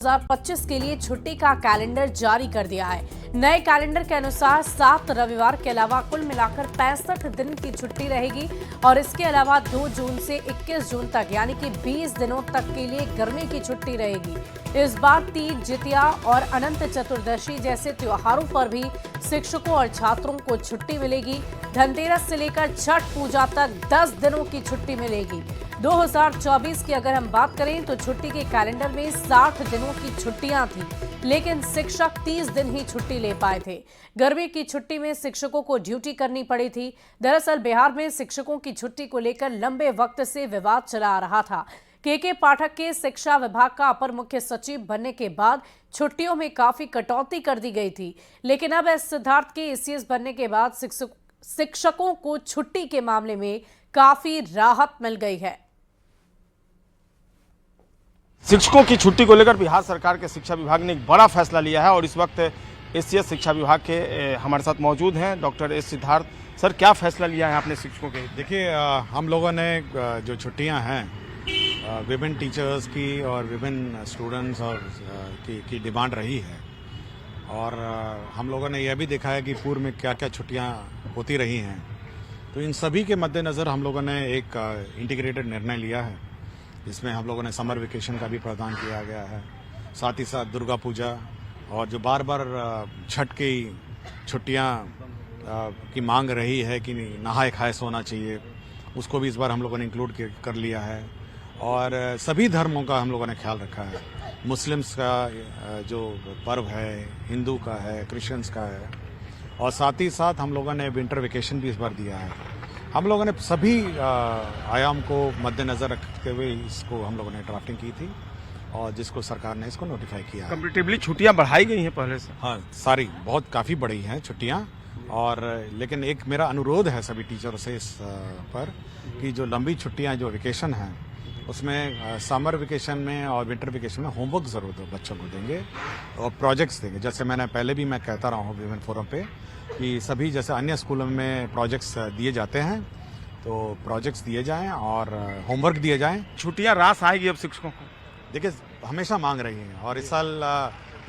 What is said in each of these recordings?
2025 के लिए छुट्टी का कैलेंडर जारी कर दिया है। नए कैलेंडर के अनुसार 7 रविवार के अलावा कुल मिलाकर 65 दिन की छुट्टी रहेगी और इसके अलावा 2 जून से 21 जून तक यानी कि 20 दिनों तक के लिए गर्मी की छुट्टी रहेगी। इस बार तीज, जितिया और अनंत चतुर्दशी जैसे त्योहारों पर भी शिक्षकों और छात्रों को छुट्टी मिलेगी। धनतेरस से लेकर छठ पूजा तक 10 दिनों की छुट्टी मिलेगी। 2024 की अगर हम बात करें तो छुट्टी के कैलेंडर में 60 दिनों की छुट्टियां थी, लेकिन शिक्षक 30 दिन ही छुट्टी ले पाए थे। गर्मी की छुट्टी में शिक्षकों को ड्यूटी करनी पड़ी थी। दरअसल बिहार में शिक्षकों की छुट्टी को लेकर लंबे वक्त से विवाद चला आ रहा था। के पाठक के शिक्षा विभाग का अपर मुख्य सचिव बनने के बाद छुट्टियों में काफी कटौती कर दी गई थी, लेकिन अब एस सिद्धार्थ के एसीएस बनने के बाद शिक्षकों को छुट्टी के मामले में काफी राहत मिल गई है। शिक्षकों की छुट्टी को लेकर बिहार सरकार के शिक्षा विभाग ने एक बड़ा फैसला लिया है और इस वक्त एसीएस शिक्षा विभाग के हमारे साथ मौजूद हैं डॉक्टर एस सिद्धार्थ। सर, क्या फैसला लिया है आपने शिक्षकों के? देखिए, हम लोगों ने जो छुट्टियां हैं विभिन्न टीचर्स की और विभिन्न स्टूडेंट्स और की डिमांड रही है और हम लोगों ने यह भी देखा है कि पूर्व में क्या क्या छुट्टियां होती रही हैं। तो इन सभी के मद्देनज़र हम लोगों ने एक इंटीग्रेटेड निर्णय लिया है। इसमें हम लोगों ने समर वेकेशन का भी प्रावधान किया गया है, साथ ही साथ दुर्गा पूजा और जो बार बार छठ की छुट्टियां की मांग रही है कि नहाए खाए सोना चाहिए, उसको भी इस बार हम लोगों ने इंक्लूड कर लिया है। और सभी धर्मों का हम लोगों ने ख्याल रखा है। मुस्लिम्स का जो पर्व है, हिंदू का है, क्रिश्चियंस का है और साथ ही साथ हम लोगों ने विंटर वेकेशन भी इस बार दिया है। हम लोगों ने सभी आयाम को मद्देनजर रखते हुए इसको हम लोगों ने ड्राफ्टिंग की थी और जिसको सरकार ने इसको नोटिफाई किया। कंपैरेटिवली छुट्टियां बढ़ाई गई हैं पहले से? हाँ, सारी काफ़ी बढ़ी हैं छुट्टियां। और लेकिन एक मेरा अनुरोध है सभी टीचरों से इस पर कि जो लंबी छुट्टियां जो वेकेशन हैं उसमें समर वेकेशन में और विंटर वेकेशन में होमवर्क ज़रूर दो बच्चों को देंगे और प्रोजेक्ट्स देंगे। जैसे मैंने पहले भी मैं कहता रहा हूँ विभिन्न फोरम पे कि सभी जैसे अन्य स्कूलों में प्रोजेक्ट्स दिए जाते हैं तो प्रोजेक्ट्स दिए जाएं और होमवर्क दिए जाएं। छुट्टियां रास आएगी अब शिक्षकों को? देखिए, हमेशा मांग रही हैं और इस साल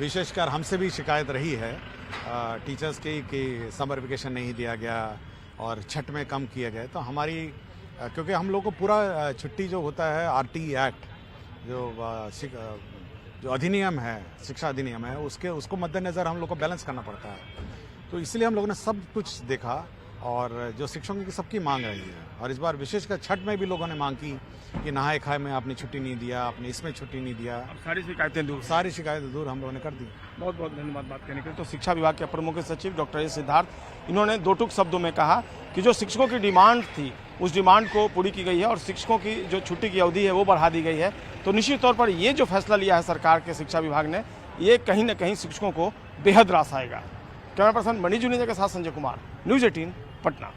विशेषकर हमसे भी शिकायत रही है टीचर्स की कि समर वेकेशन नहीं दिया गया और छठ में कम किया गया। तो हमारी क्योंकि हम लोग को पूरा छुट्टी जो होता है आरटी एक्ट जो अधिनियम है, शिक्षा अधिनियम है, उसको मद्देनज़र हम लोग को बैलेंस करना पड़ता है। तो इसलिए हम लोगों ने सब कुछ देखा और जो शिक्षकों की सबकी मांग रही है और इस बार विशेषकर छठ में भी लोगों ने मांग की कि नहाए खाए में आपने छुट्टी नहीं दिया, आपने इसमें छुट्टी नहीं दिया। अब सारी शिकायतें दूर हम लोगों ने कर दी। बहुत बहुत धन्यवाद बात करने के लिए। तो शिक्षा विभाग के अपर मुख्य सचिव डॉक्टर एस सिद्धार्थ, इन्होंने दो टूक शब्दों में कहा कि जो शिक्षकों की डिमांड थी उस डिमांड को पूरी की गई है और शिक्षकों की जो छुट्टी की अवधि है वो बढ़ा दी गई है। तो निश्चित तौर पर ये जो फैसला लिया है सरकार के शिक्षा विभाग ने, ये कहीं न कहीं शिक्षकों को बेहद रास आएगा। कैमरा पर्सन मणि जुनेजा के साथ संजय कुमार, न्यूज़ 18 पटना।